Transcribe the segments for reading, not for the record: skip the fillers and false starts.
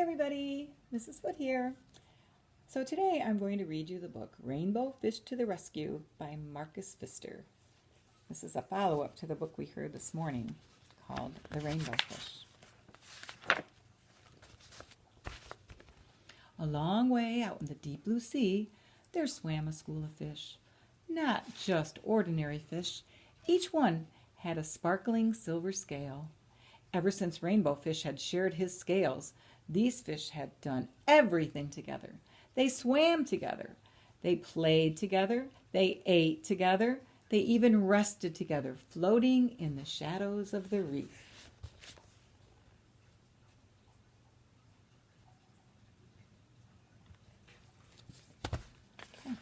everybody, Mrs. Foot here. So today I'm going to read you the book Rainbow Fish to the Rescue by Marcus Pfister. This is a follow-up to the book we heard this morning called The Rainbow Fish. A long way out in the deep blue sea, there swam a school of fish. Not just ordinary fish. Each one had a sparkling silver scale. Ever since Rainbow Fish had shared his scales, these fish had done everything together. They swam together. They played together. They ate together. They even rested together, floating in the shadows of the reef. Okay.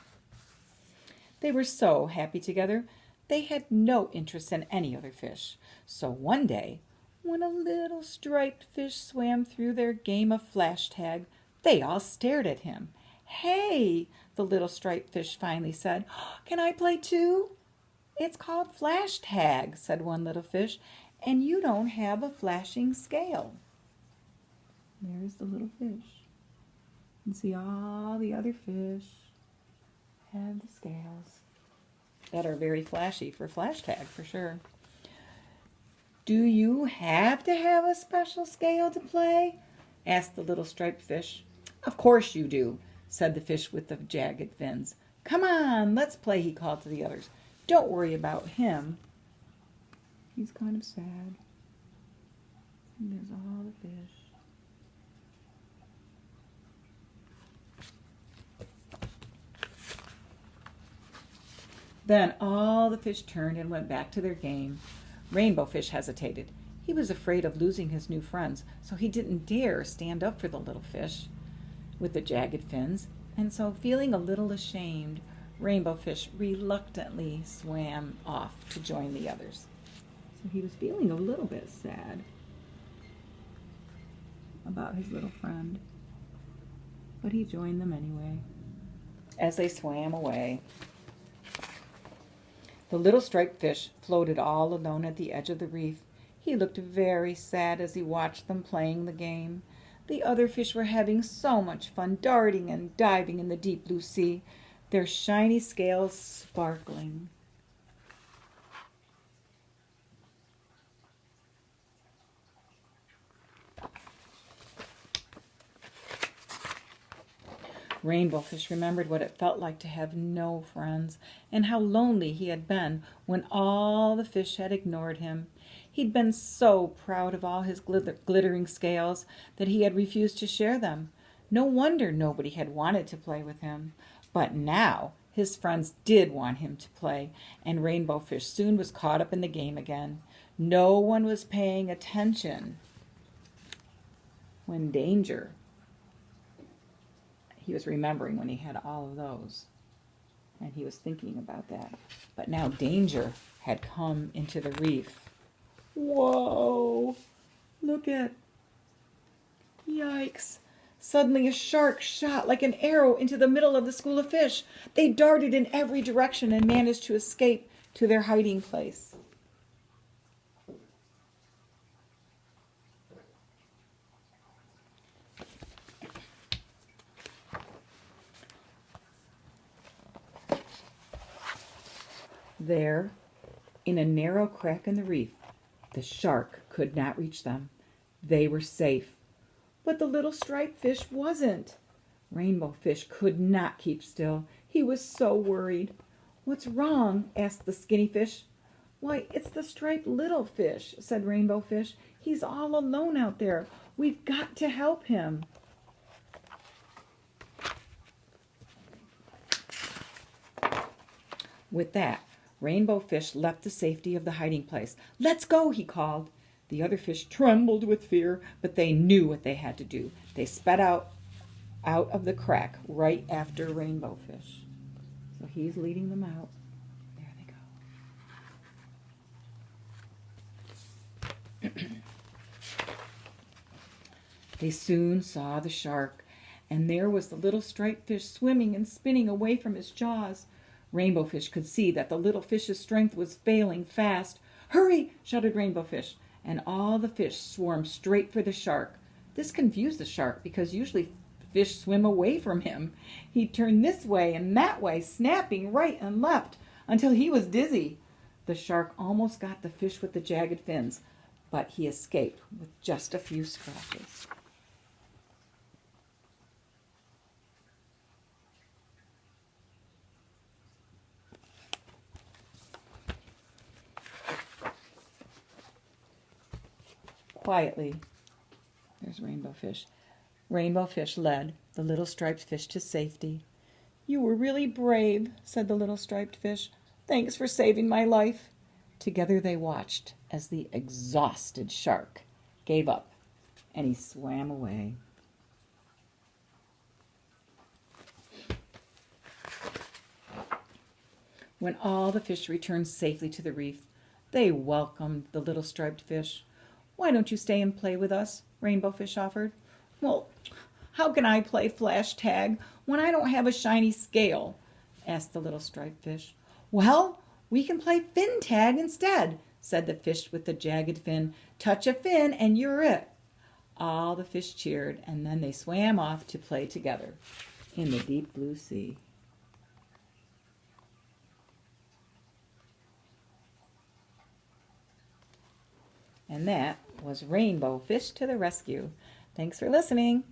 They were so happy together, they had no interest in any other fish. So one day, when a little striped fish swam through their game of flash tag, they all stared at him. "Hey," the little striped fish finally said, "can I play too?" "It's called flash tag," said one little fish, "and you don't have a flashing scale." There's the little fish. You can see all the other fish have the scales that are very flashy for flash tag for sure. "Do you have to have a special scale to play?" asked the little striped fish. "Of course you do," said the fish with the jagged fins. "Come on, let's play," he called to the others. "Don't worry about him. He's kind of sad." And there's all the fish. Then all the fish turned and went back to their game. Rainbow Fish hesitated. He was afraid of losing his new friends, so he didn't dare stand up for the little fish with the jagged fins, and so feeling a little ashamed, Rainbow Fish reluctantly swam off to join the others. So he was feeling a little bit sad about his little friend, but he joined them anyway as they swam away. The little striped fish floated all alone at the edge of the reef. He looked very sad as he watched them playing the game. The other fish were having so much fun darting and diving in the deep blue sea, their shiny scales sparkling. Rainbow Fish remembered what it felt like to have no friends, and how lonely he had been when all the fish had ignored him. He'd been so proud of all his glittering scales that he had refused to share them. No wonder nobody had wanted to play with him. But now his friends did want him to play, and Rainbow Fish soon was caught up in the game again. No one was paying attention when Danger... He was remembering when he had all of those, and he was thinking about that. But now Danger had come into the reef. Whoa! Look at... Yikes! Suddenly a shark shot like an arrow into the middle of the school of fish. They darted in every direction and managed to escape to their hiding place. There, in a narrow crack in the reef, the shark could not reach them. They were safe. But the little striped fish wasn't. Rainbow Fish could not keep still. He was so worried. "What's wrong?" asked the skinny fish. "Why, it's the striped little fish," said Rainbow Fish. "He's all alone out there. We've got to help him." With that, Rainbow Fish left the safety of the hiding place. "Let's go," he called. The other fish trembled with fear, but they knew what they had to do. They sped out of the crack right after Rainbow Fish. So he's leading them out. There they go. They soon saw the shark, and there was the little striped fish swimming and spinning away from his jaws. Rainbow Fish could see that the little fish's strength was failing fast. "Hurry!" shouted Rainbow Fish, and all the fish swarmed straight for the shark. This confused the shark because usually fish swim away from him. He turned this way and that way, snapping right and left until he was dizzy. The shark almost got the fish with the jagged fins, but he escaped with just a few scratches. Quietly, there's Rainbow Fish. Rainbow Fish led the little striped fish to safety. "You were really brave," said the little striped fish. "Thanks for saving my life." Together they watched as the exhausted shark gave up and he swam away. When all the fish returned safely to the reef, they welcomed the little striped fish. "Why don't you stay and play with us?" Rainbow Fish offered. "Well, how can I play flash tag when I don't have a shiny scale?" asked the little striped fish. "Well, we can play fin tag instead," said the fish with the jagged fin. "Touch a fin and you're it." All the fish cheered, and then they swam off to play together in the deep blue sea. And that was Rainbow Fish to the Rescue. Thanks for listening.